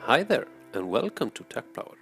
Hi there and welcome to TechPlower.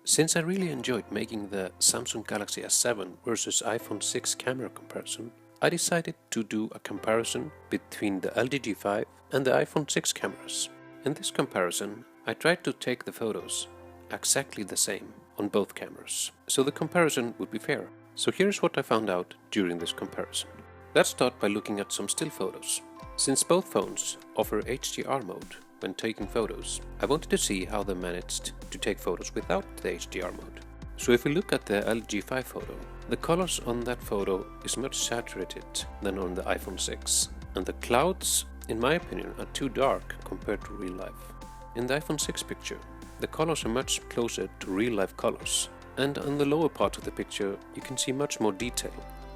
Since I really enjoyed making the Samsung Galaxy S7 versus iPhone 6 camera comparison, I decided to do a comparison between the LG G5 and the iPhone 6 cameras. In this comparison, I tried to take the photos exactly the same on both cameras, so the comparison would be fair. So here's what I found out during this comparison. Let's start by looking at some still photos. Since both phones offer HDR mode when taking photos, I wanted to see how they managed to take photos without the HDR mode. So if we look at the LG G5 photo, the colors on that photo is much saturated than on the iPhone 6, and the clouds, in my opinion, are too dark compared to real life. In the iPhone 6 picture, the colors are much closer to real life colors, and on the lower part of the picture you can see much more detail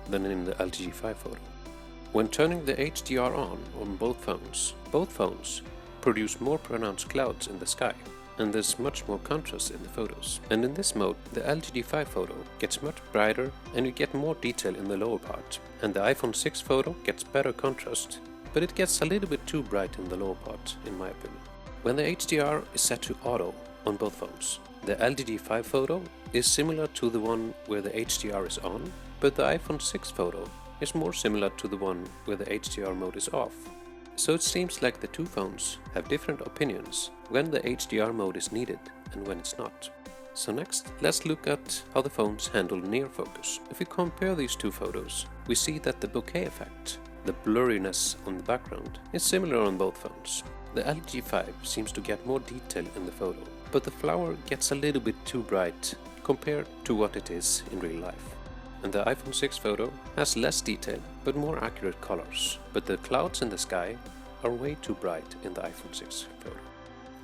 than in the LG G5 photo. When turning the HDR on both phones produce more pronounced clouds in the sky, and there's much more contrast in the photos. And in this mode, the LG G5 photo gets much brighter and you get more detail in the lower part. And the iPhone 6 photo gets better contrast, but it gets a little bit too bright in the lower part, in my opinion. When the HDR is set to auto on both phones, the LG G5 photo is similar to the one where the HDR is on, but the iPhone 6 photo is more similar to the one where the HDR mode is off. So it seems like the two phones have different opinions when the HDR mode is needed and when it's not. So next, let's look at how the phones handle near focus. If we compare these two photos, we see that the bokeh effect, the blurriness on the background, is similar on both phones. The LG G5 seems to get more detail in the photo, but the flower gets a little bit too bright compared to what it is in real life. And the iPhone 6 photo has less detail but more accurate colors, but the clouds in the sky are way too bright in the iPhone 6 photo.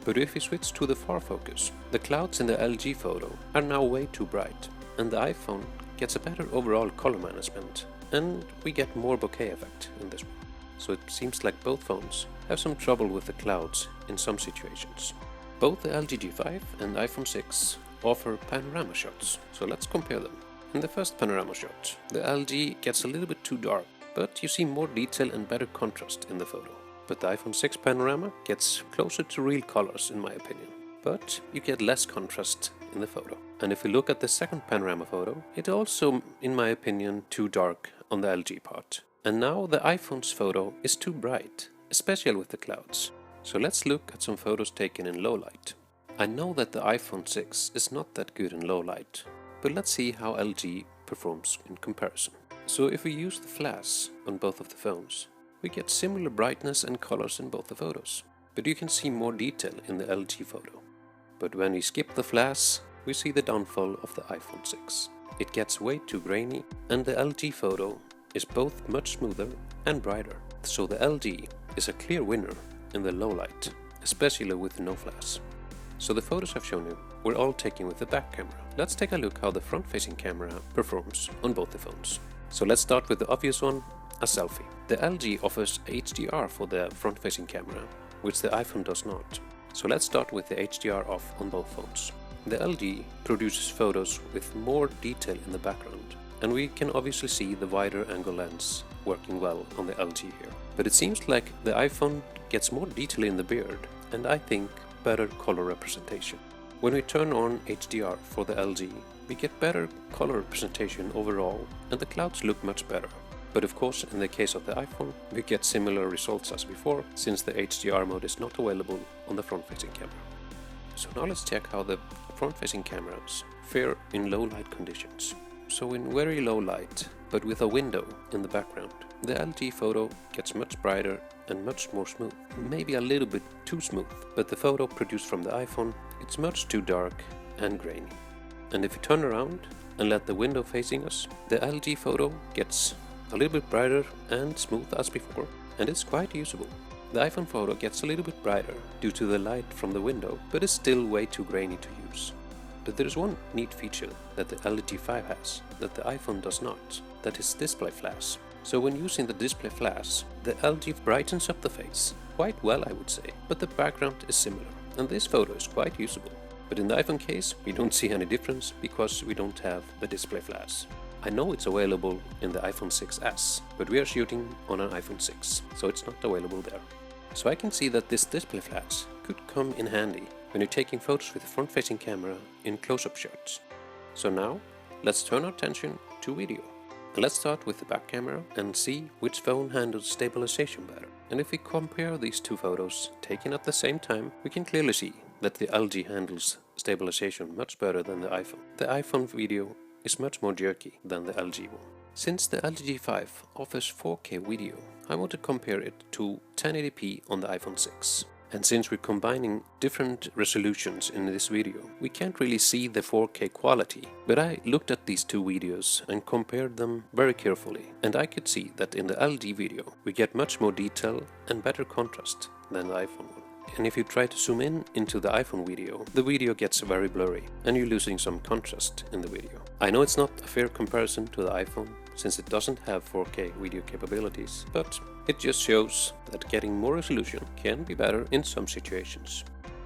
But if we switch to the far focus, the clouds in the LG photo are now way too bright, and the iPhone gets a better overall color management, and we get more bokeh effect in this one. So it seems like both phones have some trouble with the clouds in some situations. Both the LG G5 and iPhone 6 offer panorama shots, so let's compare them. In the first panorama shot, the LG gets a little bit too dark, but you see more detail and better contrast in the photo. But the iPhone 6 panorama gets closer to real colors in my opinion, but you get less contrast in the photo. And if we look at the second panorama photo, it also, in my opinion, too dark on the LG part. And now the iPhone's photo is too bright, especially with the clouds. So let's look at some photos taken in low light. I know that the iPhone 6 is not that good in low light, but let's see how LG performs in comparison. So if we use the flash on both of the phones, we get similar brightness and colors in both the photos, but you can see more detail in the LG photo. But when we skip the flash, we see the downfall of the iPhone 6. It gets way too grainy, and the LG photo is both much smoother and brighter. So the LG is a clear winner in the low light, especially with no flash. So the photos I've shown you were all taken with the back camera. Let's take a look how the front-facing camera performs on both the phones. So let's start with the obvious one, a selfie. The LG offers HDR for the front-facing camera, which the iPhone does not. So let's start with the HDR off on both phones. The LG produces photos with more detail in the background, and we can obviously see the wider angle lens working well on the LG here. But it seems like the iPhone gets more detail in the beard, and I think better color representation. When we turn on HDR for the LG, we get better color representation overall, and the clouds look much better. But of course, in the case of the iPhone, we get similar results as before, since the HDR mode is not available on the front-facing camera. So now let's check how the front-facing cameras fare in low light conditions. So in very low light, but with a window in the background, the LG photo gets much brighter and much more smooth. Maybe a little bit too smooth, but the photo produced from the iPhone, it's much too dark and grainy. And if we turn around and let the window facing us, the LG photo gets a little bit brighter and smooth as before, and it's quite usable. The iPhone photo gets a little bit brighter due to the light from the window, but is still way too grainy to use. But there is one neat feature that the LG G5 has that the iPhone does not, that is display flash. So when using the display flash, the LG brightens up the face quite well, I would say, but the background is similar, and this photo is quite usable. But in the iPhone case, we don't see any difference because we don't have the display flash. I know it's available in the iPhone 6s, but we are shooting on an iPhone 6, so it's not available there. So I can see that this display flash could come in handy when you're taking photos with a front-facing camera in close-up shots. So now, let's turn our attention to video. And let's start with the back camera and see which phone handles stabilization better. And if we compare these two photos taken at the same time, we can clearly see that the LG handles stabilization much better than the iPhone. The iPhone video is much more jerky than the LG one. Since the LG G5 offers 4K video, I want to compare it to 1080p on the iPhone 6. And since we're combining different resolutions in this video, we can't really see the 4K quality. But I looked at these two videos and compared them very carefully, and I could see that in the LG video we get much more detail and better contrast than the iPhone one. And if you try to zoom in into the iPhone video, the video gets very blurry and you're losing some contrast in the video. I know it's not a fair comparison to the iPhone, since it doesn't have 4K video capabilities, but it just shows that getting more resolution can be better in some situations.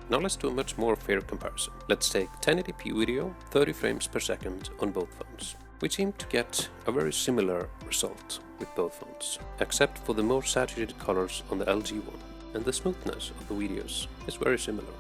Now let's do a much more fair comparison. Let's take 1080p video, 30 frames per second on both phones. We seem to get a very similar result with both phones, except for the more saturated colors on the LG one, and the smoothness of the videos is very similar.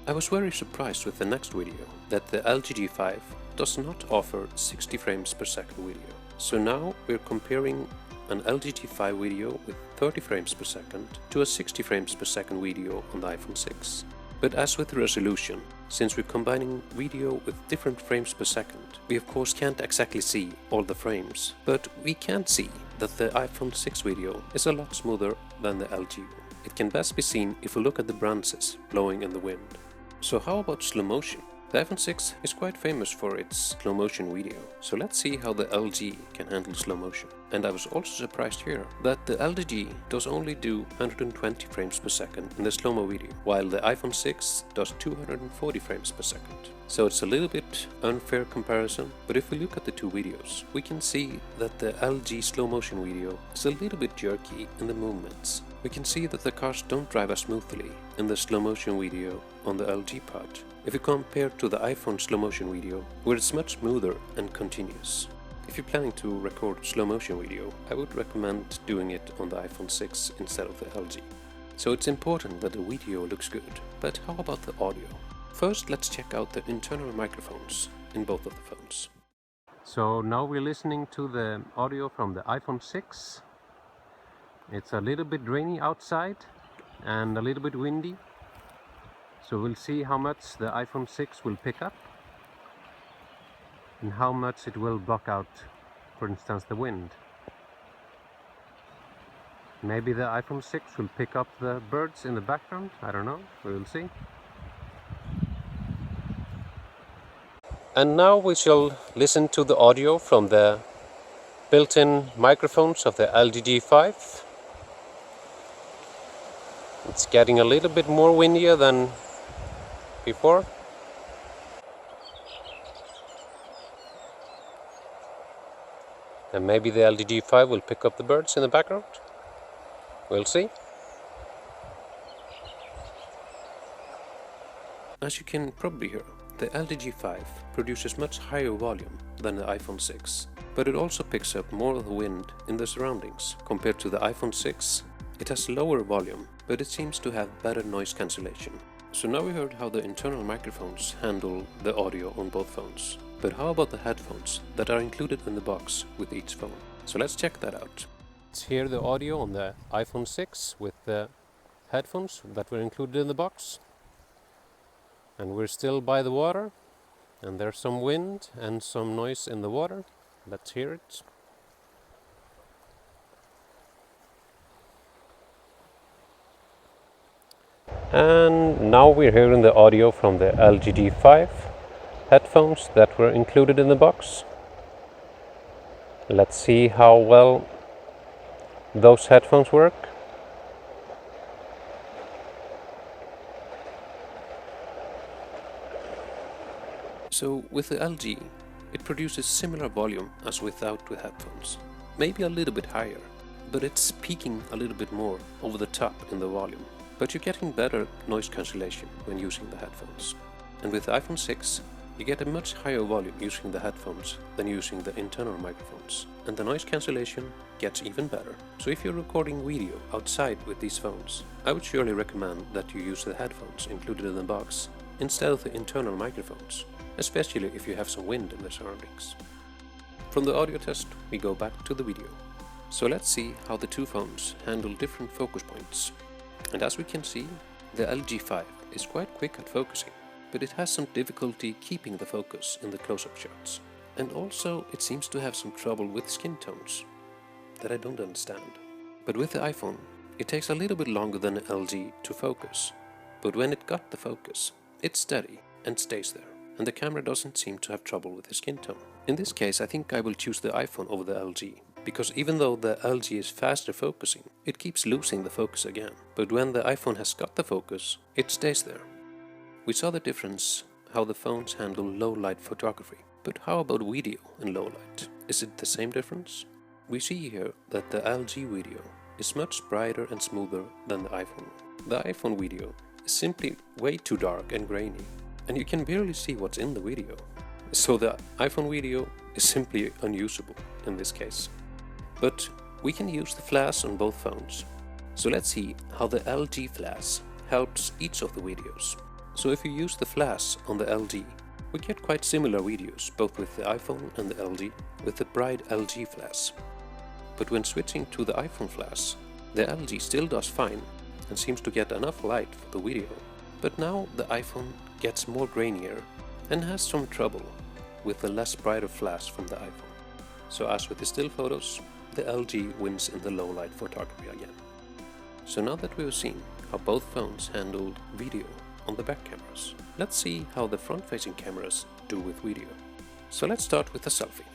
I was very surprised with the next video that the LG G5 does not offer 60 frames per second video. So now we're comparing an LG G5 video with 30 frames per second to a 60 frames per second video on the iPhone 6. But as with the resolution, since we're combining video with different frames per second, we of course can't exactly see all the frames, but we can see that the iPhone 6 video is a lot smoother than the LG one. It can best be seen if we look at the branches blowing in the wind. So how about slow motion? The iPhone 6 is quite famous for its slow motion video, so let's see how the LG can handle slow motion. And I was also surprised here that the LG does only do 120 frames per second in the slow-mo video, while the iPhone 6 does 240 frames per second. So it's a little bit unfair comparison, but if we look at the two videos, we can see that the LG slow motion video is a little bit jerky in the movements. We can see that the cars don't drive as smoothly in the slow motion video on the LG part, if we compare to the iPhone slow motion video, where it's much smoother and continuous. If you're planning to record slow motion video, I would recommend doing it on the iPhone 6 instead of the LG. So it's important that the video looks good, but how about the audio? First, let's check out the internal microphones in both of the phones. So now we're listening to the audio from the iPhone 6. It's a little bit rainy outside and a little bit windy. So we'll see how much the iPhone 6 will pick up and how much it will block out, for instance, the wind. Maybe the iPhone 6 will pick up the birds in the background, I don't know, we will see. And now we shall listen to the audio from the built-in microphones of the LG G5. It's getting a little bit more windier than before. And maybe the LG G5 will pick up the birds in the background. We'll see. As you can probably hear, the LG G5 produces much higher volume than the iPhone 6, but it also picks up more of the wind in the surroundings. Compared to the iPhone 6, it has lower volume, but it seems to have better noise cancellation. So now we heard how the internal microphones handle the audio on both phones. But how about the headphones that are included in the box with each phone? So let's check that out. Let's hear the audio on the iPhone 6 with the headphones that were included in the box. And we're still by the water, and there's some wind and some noise in the water. Let's hear it. And now we're hearing the audio from the LG G5 headphones that were included in the box. Let's see how well those headphones work. So with the LG, it produces similar volume as without the headphones. Maybe a little bit higher, but it's peaking a little bit more over the top in the volume. But you're getting better noise cancellation when using the headphones. And with the iPhone 6, You get a much higher volume using the headphones than using the internal microphones, and the noise cancellation gets even better. So if you're recording video outside with these phones, I would surely recommend that you use the headphones included in the box instead of the internal microphones, especially if you have some wind in the surroundings. From the audio test, we go back to the video. So let's see how the two phones handle different focus points. And as we can see, the LG5 is quite quick at focusing, but it has some difficulty keeping the focus in the close-up shots. And also it seems to have some trouble with skin tones that I don't understand. But with the iPhone, it takes a little bit longer than the LG to focus, but when it got the focus, it's steady and stays there, and the camera doesn't seem to have trouble with the skin tone. In this case, I think I will choose the iPhone over the LG, because even though the LG is faster focusing, it keeps losing the focus again. But when the iPhone has got the focus, it stays there. We saw the difference how the phones handle low light photography, but how about video in low light? Is it the same difference? We see here that the LG video is much brighter and smoother than the iPhone. The iPhone video is simply way too dark and grainy, and you can barely see what's in the video. So the iPhone video is simply unusable in this case. But we can use the flash on both phones. So let's see how the LG flash helps each of the videos. So if you use the flash on the LG, we get quite similar videos both with the iPhone and the LG with the bright LG flash. But when switching to the iPhone flash, the LG still does fine and seems to get enough light for the video. But now the iPhone gets more grainier and has some trouble with the less brighter flash from the iPhone. So as with the still photos, the LG wins in the low light photography again. So now that we've seen how both phones handled video on the back cameras, let's see how the front-facing cameras do with video. So let's start with the selfie.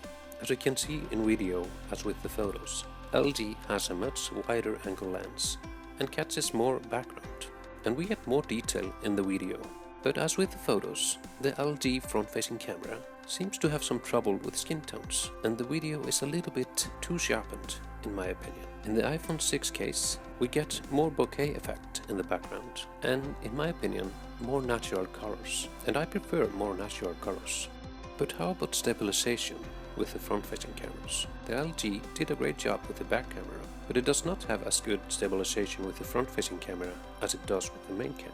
As you can see in video as with the photos, LG has a much wider angle lens and catches more background, and we get more detail in the video. But as with the photos, the LG front-facing camera seems to have some trouble with skin tones, and the video is a little bit too sharpened, in my opinion. In the iPhone 6 case, we get more bokeh effect in the background, and in my opinion, more natural colors, and I prefer more natural colors. But how about stabilization with the front-facing cameras? The LG did a great job with the back camera, but it does not have as good stabilization with the front-facing camera as it does with the main camera.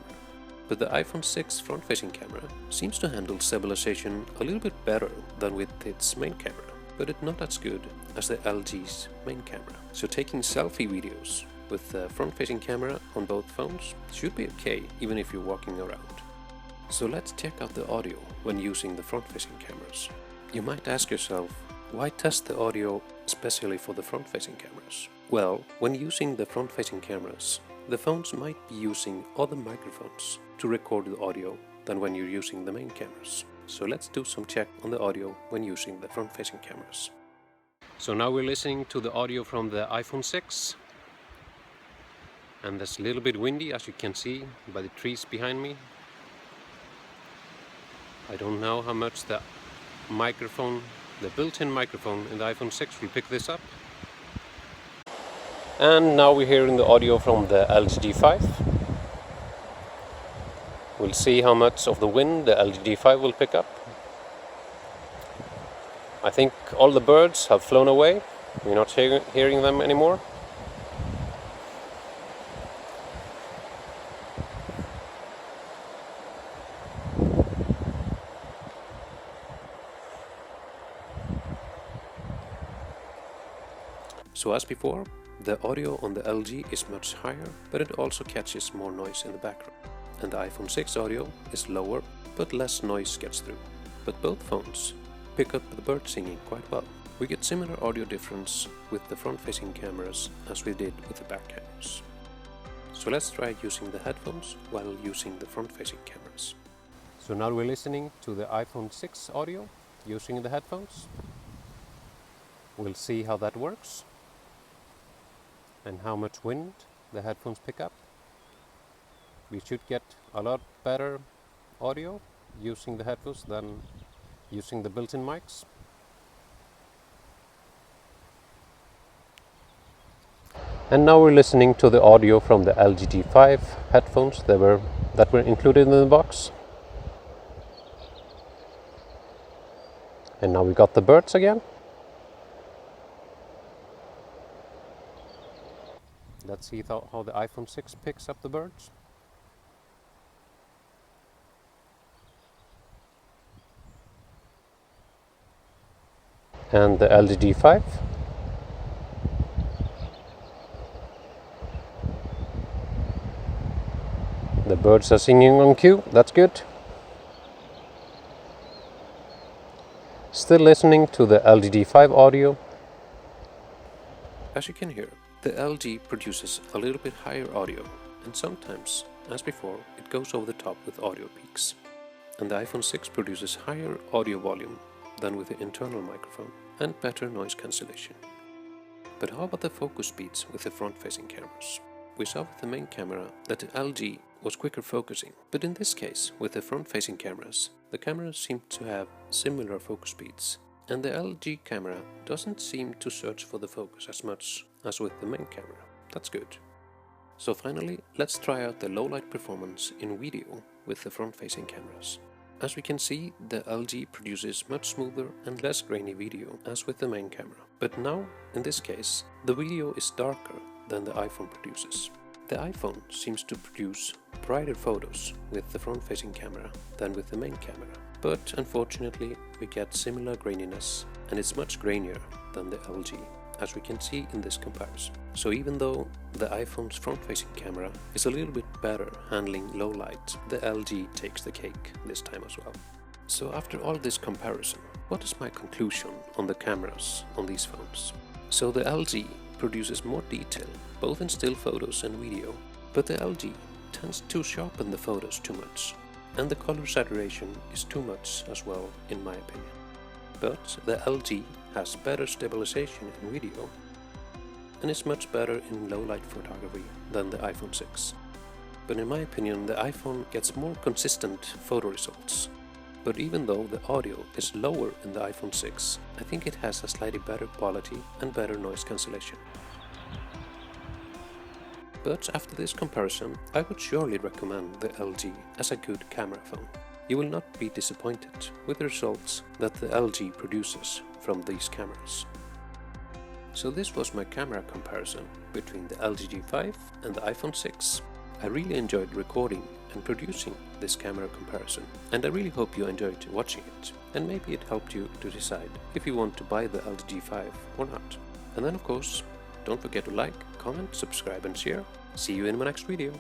But the iPhone 6 front-facing camera seems to handle stabilization a little bit better than with its main camera, but it's not as good as the LG's main camera. So taking selfie videos with the front-facing camera on both phones should be okay even if you're walking around. So let's check out the audio when using the front-facing cameras. You might ask yourself, why test the audio especially for the front-facing cameras? Well, when using the front-facing cameras, the phones might be using other microphones to record the audio than when you're using the main cameras. So let's do some check on the audio when using the front-facing cameras. So now we're listening to the audio from the iPhone 6. And it's a little bit windy, as you can see by the trees behind me. I don't know how much the microphone, the built-in microphone in the iPhone 6 will pick this up. And now we're hearing the audio from the LG G5. We'll see how much of the wind the LG G5 will pick up. I think all the birds have flown away. We're not hearing them anymore. So as before, the audio on the LG is much higher, but it also catches more noise in the background. And the iPhone 6 audio is lower, but less noise gets through. But both phones pick up the bird singing quite well. We get similar audio difference with the front-facing cameras as we did with the back cameras. So let's try using the headphones while using the front-facing cameras. So now we're listening to the iPhone 6 audio using the headphones. We'll see how that works and how much wind the headphones pick up. We should get a lot better audio using the headphones than using the built-in mics. And now we're listening to the audio from the LG G5 headphones that were included in the box. And now we got the birds again. Let's see how the iPhone 6 picks up the birds. And the LG G5. The birds are singing on cue, that's good. Still listening to the LG G5 audio. As you can hear, the LG produces a little bit higher audio, and sometimes, as before, it goes over the top with audio peaks. And the iPhone 6 produces higher audio volume than with the internal microphone, and better noise cancellation. But how about the focus speeds with the front-facing cameras? We saw with the main camera that the LG was quicker focusing, but in this case, with the front-facing cameras, the cameras seem to have similar focus speeds, and the LG camera doesn't seem to search for the focus as much as with the main camera. That's good. So finally, let's try out the low-light performance in video with the front-facing cameras. As we can see, the LG produces much smoother and less grainy video as with the main camera. But now, in this case, the video is darker than the iPhone produces. The iPhone seems to produce brighter photos with the front-facing camera than with the main camera. But unfortunately, we get similar graininess, and it's much grainier than the LG, as we can see in this comparison. So even though the iPhone's front-facing camera is a little bit better handling low light, the LG takes the cake this time as well. So after all this comparison, what is my conclusion on the cameras on these phones? So the LG produces more detail, both in still photos and video, but the LG tends to sharpen the photos too much, and the color saturation is too much as well, in my opinion. But the LG has better stabilization in video, and is much better in low light photography than the iPhone 6. But in my opinion, the iPhone gets more consistent photo results. But even though the audio is lower in the iPhone 6, I think it has a slightly better quality and better noise cancellation. But after this comparison, I would surely recommend the LG as a good camera phone. You will not be disappointed with the results that the LG produces from these cameras. So this was my camera comparison between the LG G5 and the iPhone 6. I really enjoyed recording and producing this camera comparison, and I really hope you enjoyed watching it, and maybe it helped you to decide if you want to buy the LG G5 or not. And then of course, don't forget to like, comment, subscribe and share. See you in my next video.